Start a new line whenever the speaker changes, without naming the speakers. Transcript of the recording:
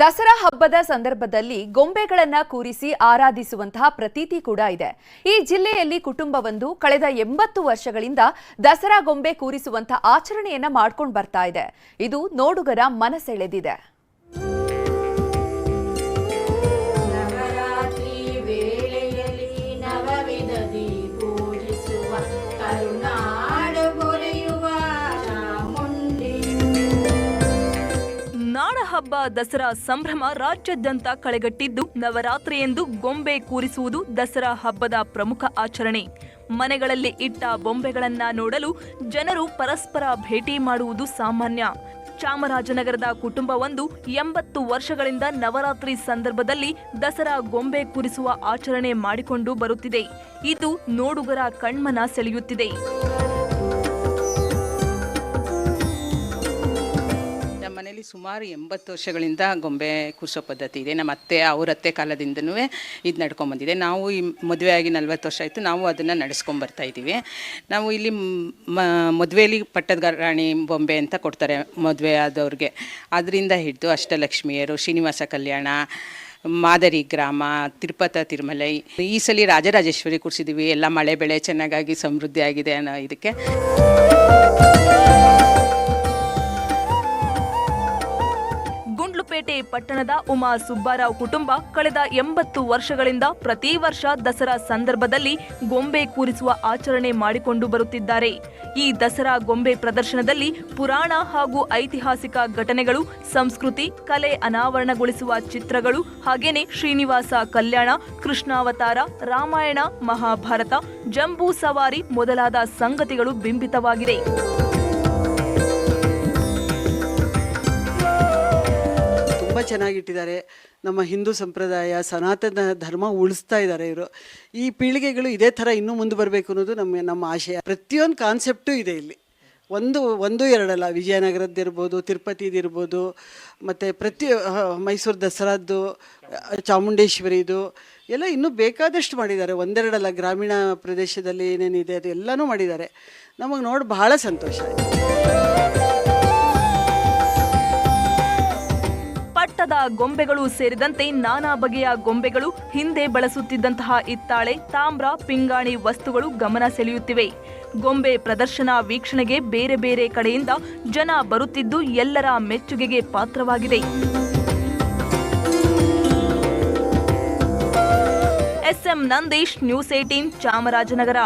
ದಸರಾ ಹಬ್ಬದ ಸಂದರ್ಭದಲ್ಲಿ ಗೊಂಬೆಗಳನ್ನ ಕೂರಿಸಿ ಆರಾಧಿಸುವಂತಹ ಪ್ರತೀತಿ ಕೂಡ ಇದೆ. ಈ ಜಿಲ್ಲೆಯಲ್ಲಿ ಕುಟುಂಬವೊಂದು ಕಳೆದ 80 ವರ್ಷಗಳಿಂದ ದಸರಾ ಗೊಂಬೆ ಕೂರಿಸುವಂತಹ ಆಚರಣೆಯನ್ನ ಮಾಡ್ಕೊಂಡು ಬರ್ತಾ ಇದೆ. ಇದು ನೋಡುಗರ ಮನಸೆಳೆದಿದೆ.
ನಾಡಹಬ್ಬ ದಸರಾ ಸಂಭ್ರಮ ರಾಜ್ಯಾದ್ಯಂತ ಕಳೆಗಟ್ಟಿದ್ದು, ನವರಾತ್ರಿಯಂದು ಗೊಂಬೆ ಕೂರಿಸುವುದು ದಸರಾ ಹಬ್ಬದ ಪ್ರಮುಖ ಆಚರಣೆ. ಮನೆಗಳಲ್ಲಿ ಇಟ್ಟ ಬೊಂಬೆಗಳನ್ನ ನೋಡಲು ಜನರು ಪರಸ್ಪರ ಭೇಟಿ ಮಾಡುವುದು ಸಾಮಾನ್ಯ. ಚಾಮರಾಜನಗರದ ಕುಟುಂಬವೊಂದು 80 ವರ್ಷಗಳಿಂದ ನವರಾತ್ರಿ ಸಂದರ್ಭದಲ್ಲಿ ದಸರಾ ಗೊಂಬೆ ಕೂರಿಸುವ ಆಚರಣೆ ಮಾಡಿಕೊಂಡು ಬರುತ್ತಿದೆ. ಇದು ನೋಡುಗರ ಕಣ್ಮನ ಸೆಳೆಯುತ್ತಿದೆ.
ಮನೆಯಲ್ಲಿ ಸುಮಾರು 80 ವರ್ಷಗಳಿಂದ ಗೊಂಬೆ ಕೂರಿಸೋ ಪದ್ಧತಿ ಇದೆ. ನಮ್ಮ ಅತ್ತೆ ಅವರತ್ತೆ ಕಾಲದಿಂದನೂ ಇದು ನಡ್ಕೊಂಬಂದಿದೆ. ನಾವು ಈ ಮದುವೆ ಆಗಿ 40 ವರ್ಷ ಆಯಿತು, ನಾವು ಅದನ್ನು ನಡೆಸ್ಕೊಂಬರ್ತಾ ಇದ್ದೀವಿ. ನಾವು ಇಲ್ಲಿ ಮದುವೆಯಲ್ಲಿ ಪಟ್ಟದ ರಾಣಿ ಬೊಂಬೆ ಅಂತ ಕೊಡ್ತಾರೆ ಮದುವೆ ಆದವ್ರಿಗೆ. ಅದರಿಂದ ಹಿಡಿದು ಅಷ್ಟಲಕ್ಷ್ಮಿಯರು, ಶ್ರೀನಿವಾಸ ಕಲ್ಯಾಣ, ಮಾದರಿ ಗ್ರಾಮ, ತಿರುಮಲೈ, ಈ ಸಲ ರಾಜರಾಜೇಶ್ವರಿ ಕೂರಿಸಿದ್ದೀವಿ. ಎಲ್ಲ ಮಳೆ ಬೆಳೆ ಚೆನ್ನಾಗಾಗಿ ಸಮೃದ್ಧಿ ಆಗಿದೆ ಅನ್ನೋ ಇದಕ್ಕೆ.
ಗುಂಡ್ಲುಪೇಟೆ ಪಟ್ಟಣದ ಉಮಾ ಸುಬ್ಬಾರಾವ್ ಕುಟುಂಬ ಕಳೆದ 80 ವರ್ಷಗಳಿಂದ ಪ್ರತಿ ವರ್ಷ ದಸರಾ ಸಂದರ್ಭದಲ್ಲಿ ಗೊಂಬೆ ಕೂರಿಸುವ ಆಚರಣೆ ಮಾಡಿಕೊಂಡು ಬರುತ್ತಿದ್ದಾರೆ. ಈ ದಸರಾ ಗೊಂಬೆ ಪ್ರದರ್ಶನದಲ್ಲಿ ಪುರಾಣ ಹಾಗೂ ಐತಿಹಾಸಿಕ ಘಟನೆಗಳು, ಸಂಸ್ಕೃತಿ, ಕಲೆ ಅನಾವರಣಗೊಳಿಸುವ ಚಿತ್ರಗಳು, ಹಾಗೇನೆ ಶ್ರೀನಿವಾಸ ಕಲ್ಯಾಣ, ಕೃಷ್ಣಾವತಾರ, ರಾಮಾಯಣ, ಮಹಾಭಾರತ, ಜಂಬೂ ಸವಾರಿ ಮೊದಲಾದ ಸಂಗತಿಗಳು ಬಿಂಬಿತವಾಗಿದೆ.
ತುಂಬ ಚೆನ್ನಾಗಿಟ್ಟಿದ್ದಾರೆ. ನಮ್ಮ ಹಿಂದೂ ಸಂಪ್ರದಾಯ ಸನಾತನ ಧರ್ಮ ಉಳಿಸ್ತಾ ಇದ್ದಾರೆ ಇವರು. ಈ ಪೀಳಿಗೆಗಳು ಇದೇ ಥರ ಇನ್ನೂ ಮುಂದೆ ಬರಬೇಕು ಅನ್ನೋದು ನಮ್ಮ ಆಶಯ. ಪ್ರತಿಯೊಂದು ಕಾನ್ಸೆಪ್ಟು ಇದೆ ಇಲ್ಲಿ. ಒಂದು ಎರಡಲ್ಲ, ವಿಜಯನಗರದ್ದಿರ್ಬೋದು, ತಿರುಪತಿದಿರ್ಬೋದು, ಮತ್ತು ಮೈಸೂರು ದಸರಾದ್ದು, ಚಾಮುಂಡೇಶ್ವರಿದು ಎಲ್ಲ ಇನ್ನೂ ಬೇಕಾದಷ್ಟು ಮಾಡಿದ್ದಾರೆ. ಒಂದೆರಡಲ್ಲ, ಗ್ರಾಮೀಣ ಪ್ರದೇಶದಲ್ಲಿ ಏನೇನಿದೆ ಅದು ಎಲ್ಲನೂ ಮಾಡಿದ್ದಾರೆ. ನಮಗೆ ನೋಡಿ ಬಹಳ ಸಂತೋಷ ಆಯಿತು.
ಪಟ್ಟದ ಗೊಂಬೆಗಳು ಸೇರಿದಂತೆ ನಾನಾ ಬಗೆಯ ಗೊಂಬೆಗಳು, ಹಿಂದೆ ಬಳಸುತ್ತಿದ್ದಂತಹ ಹಿತ್ತಾಳೆ, ತಾಮ್ರ, ಪಿಂಗಾಣಿ ವಸ್ತುಗಳು ಗಮನ ಸೆಳೆಯುತ್ತಿವೆ. ಗೊಂಬೆ ಪ್ರದರ್ಶನ ವೀಕ್ಷಣೆಗೆ ಬೇರೆ ಬೇರೆ ಕಡೆಯಿಂದ ಜನ ಬರುತ್ತಿದ್ದು ಎಲ್ಲರ ಮೆಚ್ಚುಗೆಗೆ ಪಾತ್ರವಾಗಿದೆ. SM Nandish, news 18, Chamarajanagar.